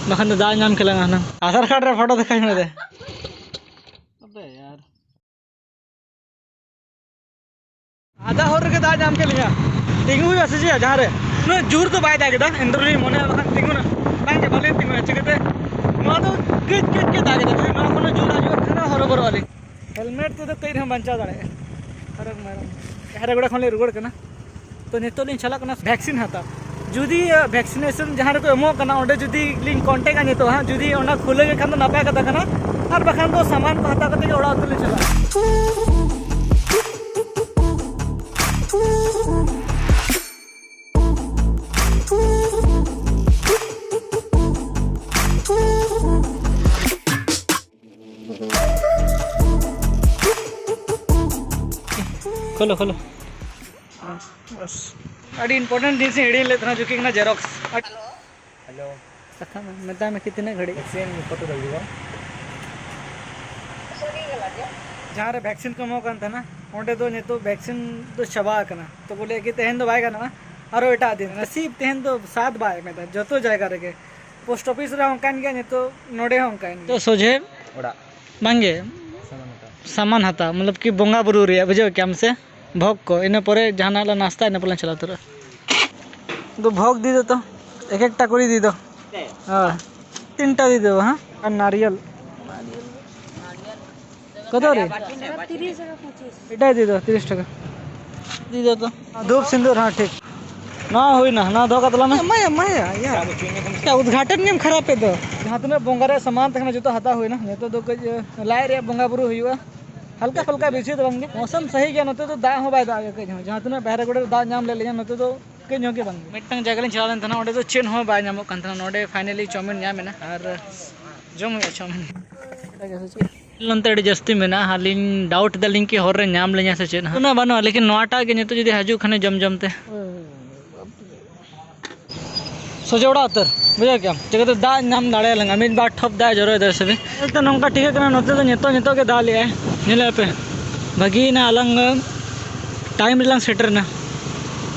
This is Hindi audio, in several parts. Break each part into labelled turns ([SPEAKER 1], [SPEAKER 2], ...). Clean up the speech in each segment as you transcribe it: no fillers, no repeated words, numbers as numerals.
[SPEAKER 1] बखान तो दाल नाम खेलेंगे ना आधार कार्ड रे फोटो दिखाई में दे अबे यार आधा हो रके दाल नाम के लिया तिंगु भी ऐसे जी जहाँ रे ना जोर तो बाय दागे दा इंद्रली मोने बखान तिंगु ना बाय के भले तिंगु अच्छे कहते ना तो किट के दागे दा ना मोने जोर आजू खाना हरोबर वाली हेलमेट तो कई हम बंचा दाड़े फरक मारा हेरेगुड़ा खन ले रुगड़ कना तो नितो लिन चला कना वैक्सीन हाता जुदी वैक्सीनेशन जहाँ को एमो कना ओंडे जुदी लिन कांटेक्ट आनी तो हाँ जुदी ओना खुले के खान तो नापाय कथा कना और बखान तो सामान को हता कते के ओड़ा उतले चला खोलो खोलो बस अड़ी इंपॉर्टेंट दिन से हिड़ी लेते ना जो कि ना जेरोक्स
[SPEAKER 2] हेलो
[SPEAKER 1] कथा में मैं में कितने घड़ी
[SPEAKER 2] वैक्सीन फोटो दे दीजिएगा
[SPEAKER 1] जहाँ रे वैक्सीन को मौका था ना ओंडे तो नहीं तो वैक्सीन तो शबा करना तो बोले कि तेहन तो बायगा ना और एटा दिन नसीब तेहन तो सात बाय में था जो तो जाएगा रे पोस्ट ऑफिस रे होंकान गया नहीं तो नोडे होंकान तो सोझे
[SPEAKER 2] ओड़ा
[SPEAKER 1] मांगे सामान हता मतलब कि बोंगा बुरु रे बुझे क्या हमसे भोग को इन परे जहाना ला नाश्ता इन पलन चला तोरा तो भोग दी दो तो एक एक टाकुरी दी दो हाँ 3टा दी दो हाँ और नारियल कतो रे 30 टाका दी दो 30 टाका दी दो तो धूप सिंदूर हाँ ठीक ना हुई ना धोखा तला में माया यार क्या उद्घाटन नियम खराब है तो जहाँ तुम्हें बोंगारे सामान तक जो तो हता हुई ना नहीं तो कुछ लाए रे बोंगा बुरु हुआ हल्का फुल्का बेची तो बंगे मौसम सही गया नते तो दाग हो बाय दाग के जहाँ तुम्हें बहरे गुड़े दाग नाम ले लिया नते तो कई के बंगे मिट्टन जगह चला लेन था तो चेन हो बाय नामो कान था नोडे फाइनली चाउमिन नाम है ना और जम हुआ चाउमिन नंतर अड़ी जस्ती में हालिन डाउट दलिंग की होर रे नाम ले냐 से चेन ना बनो लेकिन नोटा के नितो जदी हजू खने जम जमते सोजोड़ा उतर बुझे क्या जगह तो दा नाम दाड़े लंगा मिद बार ठप दा जरो इधर से भी तो नंका ठीक है कना नते तो नितो के दा लिया निले पे भगी ना अलंग टाइम लंग सेटर ना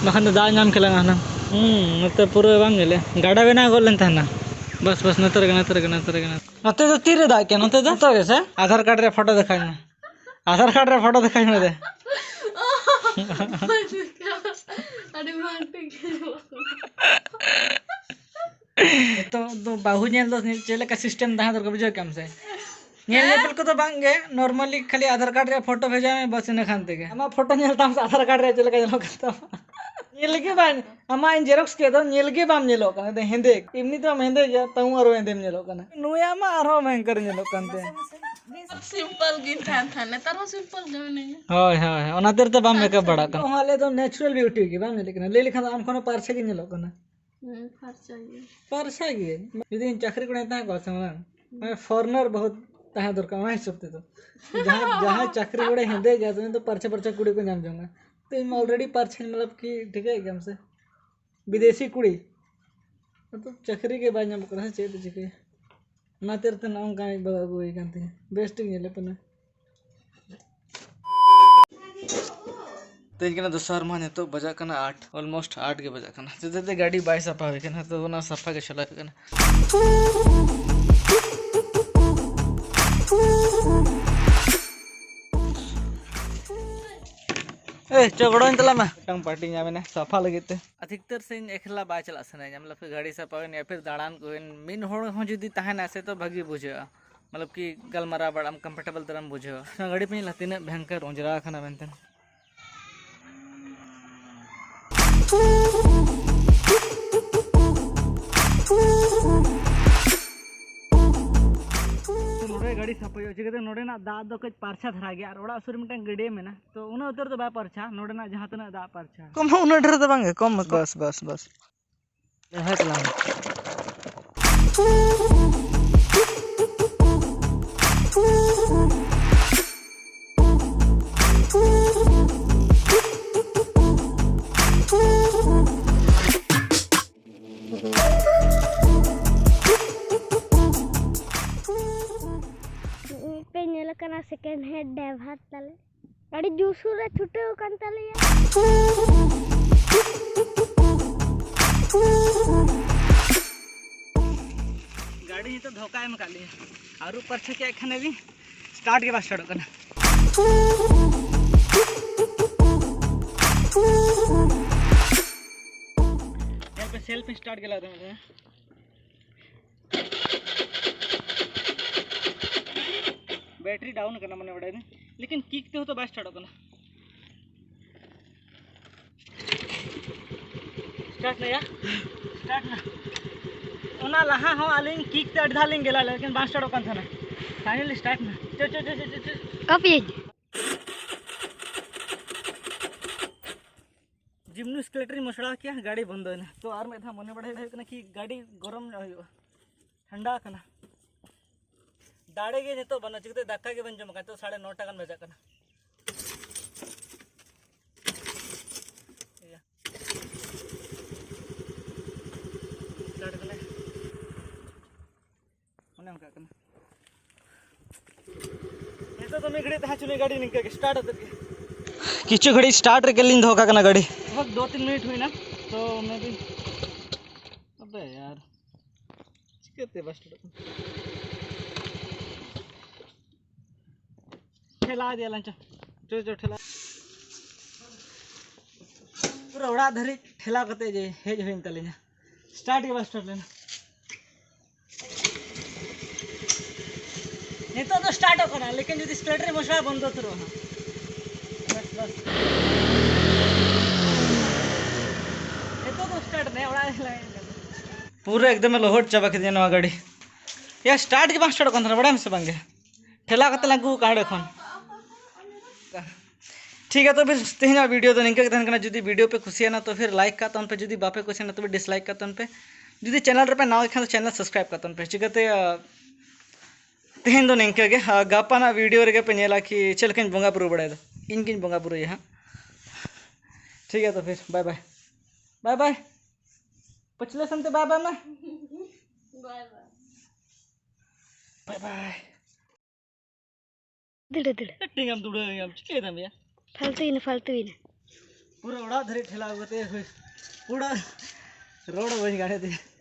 [SPEAKER 1] बखान तो दा नाम खेलेंगा ना नते पूरे बांग गेले गाड़ा बेना गोलन था ना बस बस नते तो तीर दा क्या नते तो कैसे आधार कार्ड रे फोटो दिखाई में आधार कार्ड रे फोटो दिखाई में दे तो बाहु नेल दो चले का सिस्टम दहा दर बुझे कम से नेल लेवल को तो बांगे नॉर्मली खाली आधार कार्ड रे फोटो भेजा में बस ने खान के हम फोटो नेलता हम आधार कार्ड रे चले का जलो करता नेल के बान अमा इन जेरॉक्स के दो नेल के बाम नेलो कने दे हेंदे इमनी तो हेंदे जा तऊ और हेंदे नेलो कने नुया मा आरो भयंकर नेलो कनते
[SPEAKER 3] सिंपल गिन था ने तारो सिंपल गने
[SPEAKER 1] हाय हाय ओना तेर तो बाम मेकअप बड़ा कन हाले तो नेचुरल ब्यूटी की बाम लेकिन ले लिखा हम कोनो पारछे की नेलो कने परछा गे यदि चाकरी को नेता को समना मैं फॉरेनर बहुत तहा दरकार मैं सकते तो जहां चाकरी गोड़े हेंदे जाते तो परछा कुड़ी को नाम जाऊंगा तो इन ऑलरेडी परछे मतलब कि ठीक है एकदम से विदेशी कुड़ी तो चाकरी के बाद नाम करना चाहिए तो चिके ना तेरे तो नाम का बाबू ही कहते हैं बेस्ट ही ले पना तो इनके दोसर माने तो बजा कना 8 ऑलमोस्ट 8 के बजा कना तो गाड़ी बाय सफा हो कना तो ना सफा के चला कना ए चगड़ोन तला में टंग पार्टी जामे ने सफा लगते अधिकतर से एकला बाय चला सने मतलब फिर गाड़ी सफा या फिर दाड़ान को मिन होड़ हो जदी तहन ऐसे तो भागी बुझे मतलब कि गलमरा बड़ा कंफर्टेबल तरह बुझे गाड़ी पे लतीन भयंकर ओंजरा खाना बनते नोड़े गाड़ी सफाई चिकाते नोड़े ना दा दो कच पारछा धरा गया और ओड़ा सुर मिटन गड़े में ना तो उना उतर तो बा पारछा नोड़े ना जहां तना दा पारछा कम उना डर तो बांगे कम बस है तला
[SPEAKER 4] पे सेकेंड हैंड डेव हाथ तले गाड़ी जूसू रे छुटे कान तले
[SPEAKER 1] गाड़ी ही तो धोखा एम काली और ऊपर से क्या खाने भी स्टार्ट के बाद स्टार्ट करना यहाँ पे सेल्फ स्टार्ट के लाते हैं बैटरी डाउन करना मैंने बड़ा लेकिन किकते हो तो बस स्टार्ट करना स्टार्ट नहीं यार स्टार्ट ना ओना लहा हो आलिंग किक ते अडधा लिंग गेला लेकिन बास स्टार्ट ओकन था ना फाइनली स्टार्ट ना चल चल चल चल
[SPEAKER 4] कॉपी
[SPEAKER 1] जिम्नु स्केलेटरी मसड़ा किया गाड़ी बंद होना तो आर में था मने बड़ा कि गाड़ी गरम ठंडा करना दाड़े के तो बना चिकते दाका के बन जम का तो 9:30 टका बजा करना स्टार्ट करना मने हम का करना ये तो मैं घड़ी ता चुने गाड़ी निकल के स्टार्ट होत के किछु घड़ी स्टार्ट के लिंद होका करना गाड़ी लगभग 2-3 मिनट हुई ना तो मैं भी अबे यार चिकते बस ठेला दिया लंच जो जो ठेला पूरा उड़ा धरी ठेला करते जे हेज होइन तले स्टार्ट के बस लेना ये तो स्टार्ट हो करना लेकिन यदि स्केलेटरी मसला बंद हो तो हां बस बस ये तो स्टार्ट नहीं उड़ा पूरा एकदम लोहट चबक देना गाड़ी या स्टार्ट के बस स्टार्ट करना बड़ा हमसे बंगे ठेला करते लागू काढ़ एखन ठीक है तो फिर तेहना वीडियो तो निकल के जो वीडियो पे खुशी है ना तो फिर लाइक का पे जो बापे खुशी ना तो फिर डिसलाइक का पे जो चैनल पे ना तो चैनल सब्सक्राइब का पे चिकाते तेहन दो निंके गे गापा ना वीडियो रे पे नेला कि चल के बंगा बुरु बड़ा इनकिन बंगा बुरु हाँ ठीक है तो फिर bye bye bye bye पछले संते bye bye ना बाय बाय
[SPEAKER 4] दिड़े दिड़े
[SPEAKER 1] कटिंग हम दुड़े हम चिके दम या
[SPEAKER 4] फालतू ही ना
[SPEAKER 1] पूरा उड़ा धरे ठेला होते पूरा रोड बन गाड़े थे